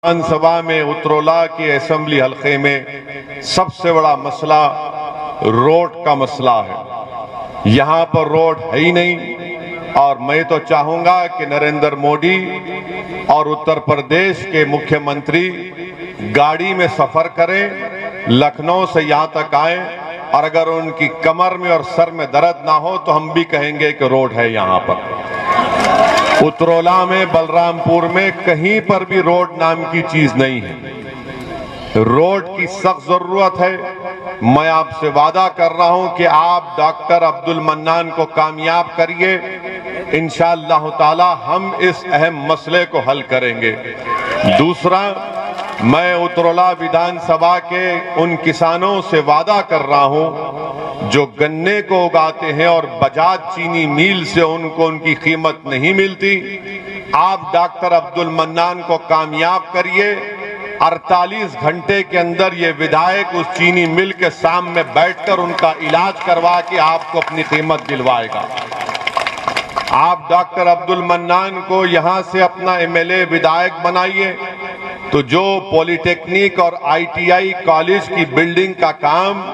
विधान सभा में उत्तरोला के असेंबली हलके में सबसे बड़ा मसला रोड का मसला है। यहाँ पर रोड है ही नहीं और मैं तो चाहूंगा कि नरेंद्र मोदी और उत्तर प्रदेश के मुख्यमंत्री गाड़ी में सफर करें, लखनऊ से यहाँ तक आए और अगर उनकी कमर में और सर में दर्द ना हो तो हम भी कहेंगे कि रोड है यहाँ पर। उत्तरोला में, बलरामपुर में कहीं पर भी रोड नाम की चीज नहीं है। रोड की सख्त जरूरत है। मैं आपसे वादा कर रहा हूं कि आप डॉक्टर अब्दुल मन्नान को कामयाब करिए, इंशाअल्लाह ताला हम इस अहम मसले को हल करेंगे। दूसरा, मैं उत्तरोला विधानसभा के उन किसानों से वादा कर रहा हूं जो गन्ने को उगाते हैं और बजाज चीनी मिल से उनको उनकी कीमत नहीं मिलती। आप डॉक्टर अब्दुल मन्नान को कामयाब करिए। 48 घंटे के अंदर ये विधायक उस चीनी मिल के सामने बैठकर उनका इलाज करवा के आपको अपनी कीमत दिलवाएगा। आप डॉक्टर अब्दुल मन्नान को यहां से अपना एमएलए विधायक बनाइए तो जो पॉलिटेक्निक और आईटीआई कॉलेज की बिल्डिंग का काम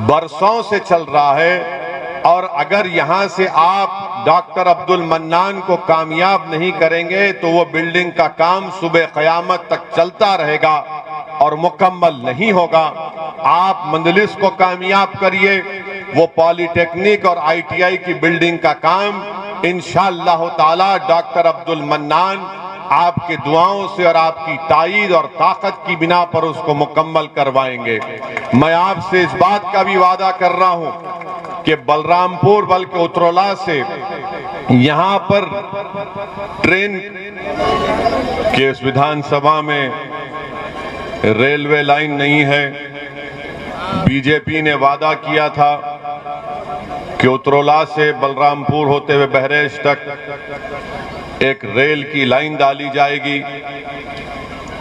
बरसों से चल रहा है और अगर यहां से आप डॉक्टर अब्दुल मन्नान को कामयाब नहीं करेंगे तो वो बिल्डिंग का काम सुबह क़यामत तक चलता रहेगा और मुकम्मल नहीं होगा। आप मंदलिस को कामयाब करिए, वो पॉलिटेक्निक और आईटीआई की बिल्डिंग का काम इंशाअल्लाह ताला डॉक्टर अब्दुल मन्नान आपकी दुआओं से और आपकी ताईद और ताकत की बिना पर उसको मुकम्मल करवाएंगे। मैं आपसे इस बात का भी वादा कर रहा हूं कि बलरामपुर बल्कि उत्तरोला से यहां पर ट्रेन के इस विधानसभा में रेलवे लाइन नहीं है। बीजेपी ने वादा किया था कि उत्तरोला से बलरामपुर होते हुए बहराइच तक एक रेल की लाइन डाली जाएगी,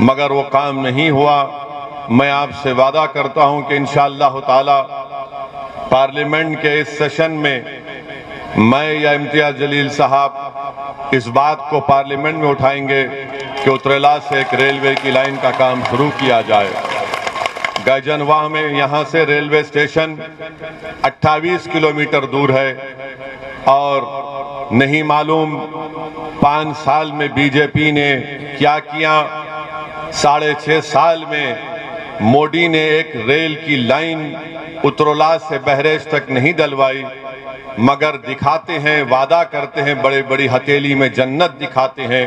मगर वो काम नहीं हुआ। मैं आपसे वादा करता हूं कि इंशाअल्लाह ताला पार्लियामेंट के इस सेशन में मैं या इम्तियाज जलील साहब इस बात को पार्लियामेंट में उठाएंगे कि उत्तरोला से एक रेलवे की लाइन का काम शुरू किया जाए। गैजनवाह में यहाँ से रेलवे स्टेशन 28 किलोमीटर दूर है और नहीं मालूम 5 साल में बीजेपी ने क्या किया। 6.5 साल में मोदी ने एक रेल की लाइन उत्तरोला से बहराइच तक नहीं डलवाई, मगर दिखाते हैं, वादा करते हैं, बड़े बड़ी हथेली में जन्नत दिखाते हैं।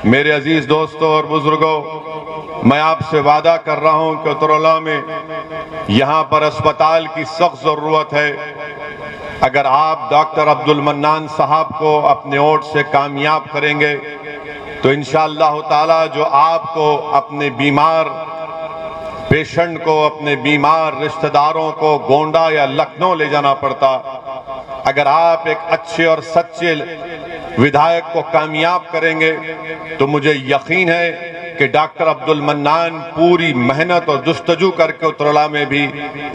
मेरे अजीज दोस्तों और बुजुर्गों, मैं आपसे वादा कर रहा हूं कि उत्तरोला में यहां पर अस्पताल की सख्त जरूरत है। अगर आप डॉक्टर अब्दुल मन्नान साहब को अपने वोट से कामयाब करेंगे तो इंशाअल्लाह ताला जो आपको अपने बीमार पेशेंट को, अपने बीमार रिश्तेदारों को गोंडा या लखनऊ ले जाना पड़ता, अगर आप एक अच्छे और सच्चे विधायक को कामयाब करेंगे तो मुझे यकीन है कि डॉक्टर अब्दुल मन्नान पूरी मेहनत और जुस्तजू करके उत्तरोला में भी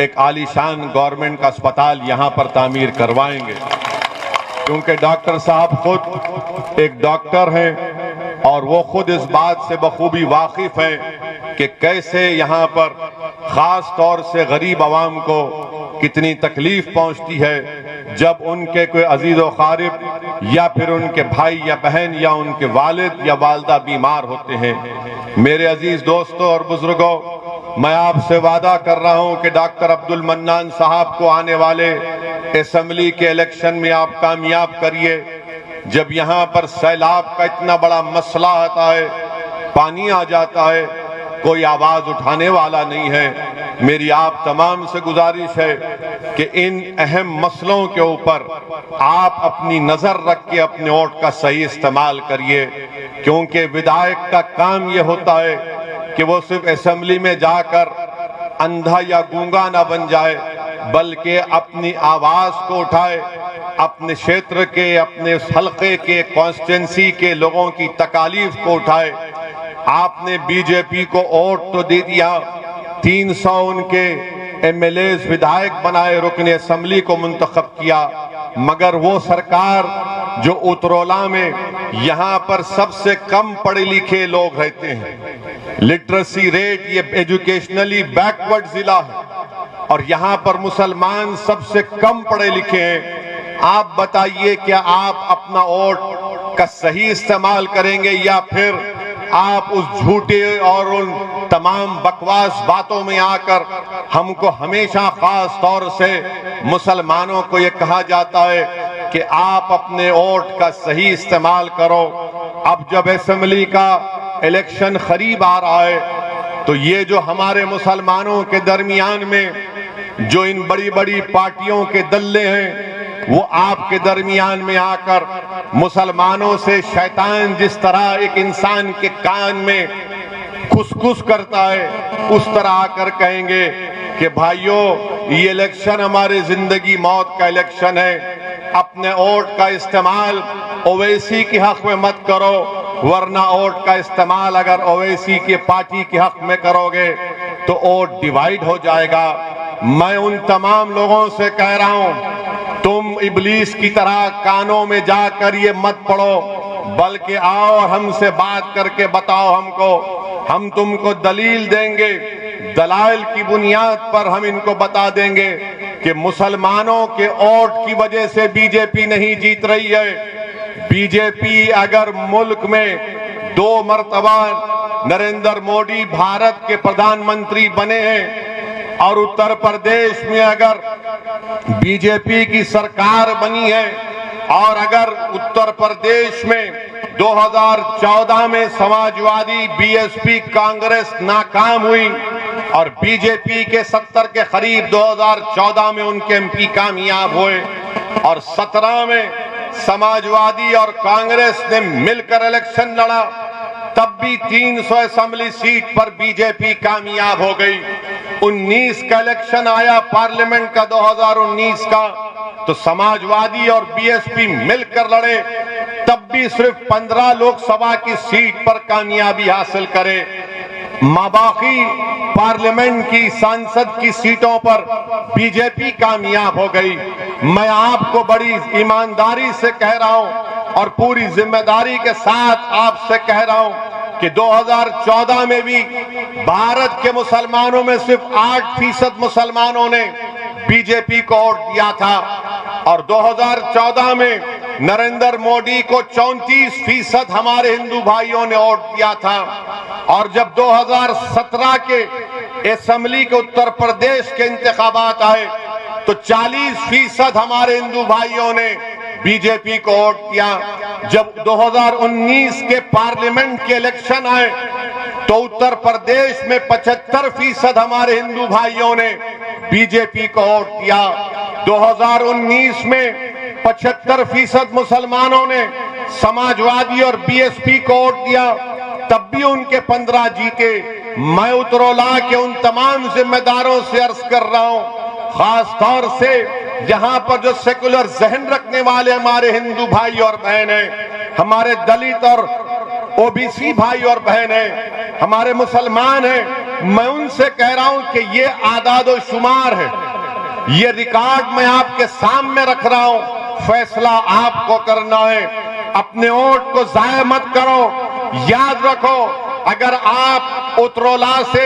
एक आलीशान गवर्नमेंट का अस्पताल यहां पर तामीर करवाएंगे, क्योंकि डॉक्टर साहब खुद एक डॉक्टर हैं और वो खुद इस बात से बखूबी वाकिफ हैं कि कैसे यहाँ पर खास तौर से गरीब आवाम को कितनी तकलीफ पहुंचती है जब उनके कोई अजीज व क़ारिब या फिर उनके भाई या बहन या उनके वालिद या वालदा बीमार होते हैं। मेरे अजीज दोस्तों और बुजुर्गों, मैं आपसे वादा कर रहा हूं कि डॉक्टर अब्दुल मन्नान साहब को आने वाले असेंबली के इलेक्शन में आप कामयाब करिए। जब यहाँ पर सैलाब का इतना बड़ा मसला आता है, पानी आ जाता है, कोई आवाज उठाने वाला नहीं है। मेरी आप तमाम से गुजारिश है कि इन अहम मसलों के ऊपर आप अपनी नजर रख के अपने वोट का सही इस्तेमाल करिए, क्योंकि विधायक का काम ये होता है कि वो सिर्फ असेंबली में जाकर अंधा या गूंगा ना बन जाए, बल्कि अपनी आवाज को उठाए, अपने क्षेत्र के, अपने हलके के, कॉन्स्टिट्यूंसी के लोगों की तकालीफ को उठाए। आपने बीजेपी को वोट तो दे दिया, 300 उनके एमएलए विधायक बनाए, रुकने असेंबली को मुंतखब किया, मगर वो सरकार جو اترولا میں یہاں پر سب سے کم پڑھے لکھے لوگ رہتے ہیں، لٹریسی ریٹ یہ ایجوکیشنلی بیکورڈ ضلع ہے اور یہاں پر مسلمان سب سے کم پڑھے لکھے ہیں، آپ بتائیے کیا آپ اپنا ووٹ کا صحیح استعمال کریں گے یا پھر آپ اس جھوٹے اور ان تمام بکواس باتوں میں آ کر ہم کو ہمیشہ خاص طور سے مسلمانوں کو یہ کہا جاتا ہے کہ آپ اپنے ووٹ کا صحیح استعمال کرو۔ اب جب اسمبلی کا الیکشن قریب آ رہا ہے تو یہ جو ہمارے مسلمانوں کے درمیان میں جو ان بڑی بڑی پارٹیوں کے دلے ہیں وہ آپ کے درمیان میں آ کر مسلمانوں سے شیطان جس طرح ایک انسان کے کان میں کھس کرتا ہے اس طرح آ کر کہیں گے کہ بھائیو یہ الیکشن ہماری زندگی موت کا الیکشن ہے، اپنے ووٹ کا استعمال اویسی کے حق میں مت کرو، ورنہ ووٹ کا استعمال اگر اویسی کے پارٹی کے حق میں کرو گے تو ووٹ ڈیوائیڈ ہو جائے گا۔ میں ان تمام لوگوں سے کہہ رہا ہوں تم ابلیس کی طرح کانوں میں جا کر یہ مت پڑھو، بلکہ آؤ ہم سے بات کر کے بتاؤ ہم کو، ہم تم کو دلیل دیں گے، دلائل کی بنیاد پر ہم ان کو بتا دیں گے کہ مسلمانوں کے ووٹ کی وجہ سے بی جے پی نہیں جیت رہی ہے۔ بی جے پی اگر ملک میں 2 مرتبہ نریندر موڈی بھارت کے پردھان منتری بنے ہیں اور اتر پردیش میں اگر بی جے پی کی سرکار بنی ہے اور اگر اتر پردیش میں 2014 میں Samajwadi B S P Congress ناکام ہوئی اور بی جے پی کے 70 کے قریب 2014 میں ان کے ایم پی کامیاب ہوئے اور 17 میں سماجوادی اور کانگریس نے مل کر الیکشن لڑا، تب بھی 300 اسمبلی سیٹ پر بی جے پی کامیاب ہو گئی۔ 19 کا الیکشن آیا پارلیمنٹ کا 2019 کا تو سماجوادی اور بی ایس پی مل کر لڑے، تب بھی صرف 15 لوک سبھا کی سیٹ پر کامیابی حاصل کرے۔ ماباقی پارلیمنٹ کی سانسد کی سیٹوں پر بی جے پی کامیاب ہو گئی۔ میں آپ کو بڑی ایمانداری سے کہہ رہا ہوں اور پوری ذمہ داری کے ساتھ آپ سے کہہ رہا ہوں کہ 2014 میں بھی بھارت کے مسلمانوں میں صرف 8% مسلمانوں نے بی جے پی کو ووٹ دیا تھا اور 2014 میں نریندر موڈی کو 34% ہمارے ہندو بھائیوں نے ووٹ دیا تھا اور جب 2017 کے اسمبلی کے اتر پردیش کے انتخابات آئے تو 40% ہمارے ہندو بھائیوں نے بی جے پی کو ووٹ دیا۔ جب 2019 کے پارلیمنٹ کے الیکشن آئے تو اتر پردیش میں 75% ہمارے ہندو بھائیوں نے بی جے پی کو ووٹ دیا۔ 2019 میں 75% مسلمانوں نے سماجوادی اور بی ایس پی کو ووٹ دیا، تب بھی ان کے 15 جیتے۔ میں اترولا کے ان تمام ذمہ داروں سے عرض کر رہا ہوں، خاص طور سے جہاں پر جو سیکولر ذہن رکھنے والے ہمارے ہندو بھائی اور بہن ہیں، ہمارے دلت اور او بی سی بھائی اور بہن ہیں، ہمارے مسلمان ہیں، میں ان سے کہہ رہا ہوں کہ یہ اعداد و شمار ہے، یہ ریکارڈ میں آپ کے سامنے رکھ رہا ہوں، فیصلہ آپ کو کرنا ہے۔ اپنے ووٹ کو ضائع مت کرو۔ یاد رکھو اگر آپ اترولا سے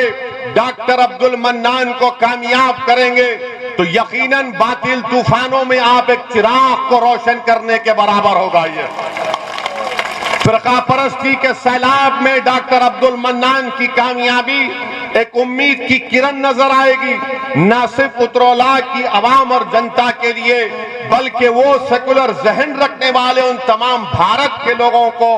ڈاکٹر عبد المنان کو کامیاب کریں گے تو یقیناً باطل طوفانوں میں آپ ایک چراغ کو روشن کرنے کے برابر ہوگا۔ یہ فرقہ پرستی کے سیلاب میں ڈاکٹر عبد المنان کی کامیابی ایک امید کی کرن نظر آئے گی، نہ صرف اترولا کی عوام اور جنتا کے لیے بلکہ وہ سیکولر ذہن رکھنے والے ان تمام بھارت کے لوگوں کو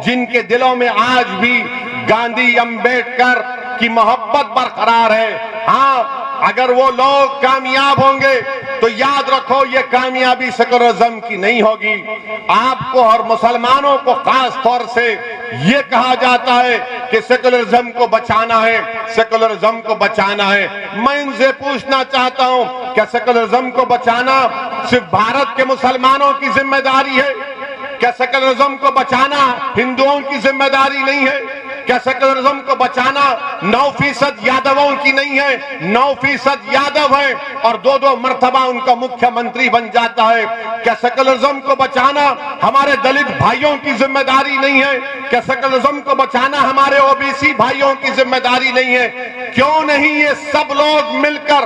جن کے دلوں میں آج بھی گاندھی امبیڈکر کی محبت برقرار ہے۔ ہاں اگر وہ لوگ کامیاب ہوں گے تو یاد رکھو یہ کامیابی سیکولرزم کی نہیں ہوگی۔ آپ کو اور مسلمانوں کو خاص طور سے یہ کہا جاتا ہے کہ سیکولرزم کو بچانا ہے، سیکولرزم کو بچانا ہے۔ میں ان سے پوچھنا چاہتا ہوں کیا سیکولرزم کو بچانا صرف بھارت کے مسلمانوں کی ذمہ داری ہے؟ کیا سیکولرزم کو بچانا ہندوؤں کی ذمہ داری نہیں ہے؟ क्या सेकुलरिज्म को बचाना 9% यादवों की नहीं है, 9% यादव है और 2-2 मर्तबा उनका मुख्यमंत्री बन जाता है। क्या सेकुलरिज्म को बचाना हमारे दलित भाइयों की जिम्मेदारी नहीं है? क्या सेकुलरिज्म को बचाना हमारे ओबीसी भाइयों की जिम्मेदारी नहीं है? क्यों नहीं ये सब लोग मिलकर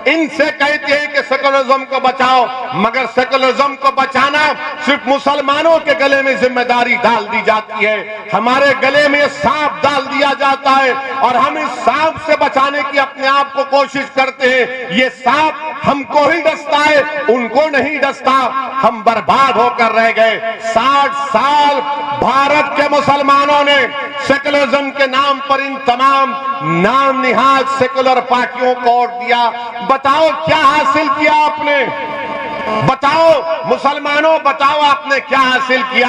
इनसे कहते हैं कि सेकुलरिज्म को बचाओ, मगर सेकुलरिज्म को बचाना सिर्फ मुसलमानों के गले में जिम्मेदारी डाल दी जाती है, हमारे गले में सांप डाल दिया जाता है और हम इस सांप से बचाने की अपने आप को कोशिश करते हैं। ये सांप हमको ही डसता है, उनको नहीं डसता। हम बर्बाद होकर रह गए। 60 साल भारत के मुसलमानों ने सेकुलरिज्म के नाम पर इन तमाम नाम निहाद सेकुलर पार्टियों को वोट दिया। बताओ क्या हासिल किया आपने? बताओ मुसलमानों, बताओ आपने क्या हासिल किया?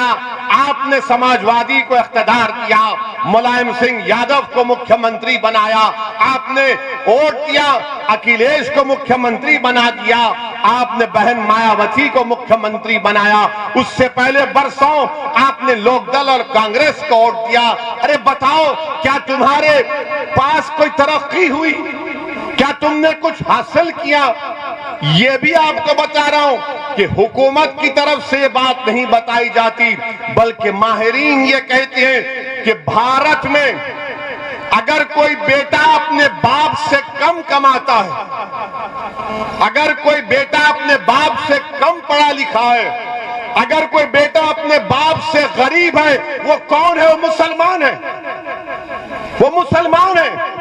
आपने समाजवादी को इख्तियार दिया, मुलायम सिंह यादव को मुख्यमंत्री बनाया, आपने वोट दिया, अखिलेश को मुख्यमंत्री बना दिया, आपने बहन मायावती को मुख्यमंत्री बनाया, उससे पहले बरसों आपने लोकदल और कांग्रेस को वोट दिया। अरे बताओ क्या तुम्हारे पास कोई तरक्की हुई? क्या तुमने कुछ हासिल किया? ये भी आपको बता रहा हूं कि हुकूमत की तरफ से ये बात नहीं बताई जाती, बल्कि माहिरीन ये कहते हैं कि भारत में अगर कोई बेटा अपने बाप से कम कमाता है, अगर कोई बेटा अपने बाप से कम पढ़ा लिखा है, अगर कोई बेटा अपने बाप से गरीब है, वो कौन है? वो मुसलमान है, वो मुसलमान है।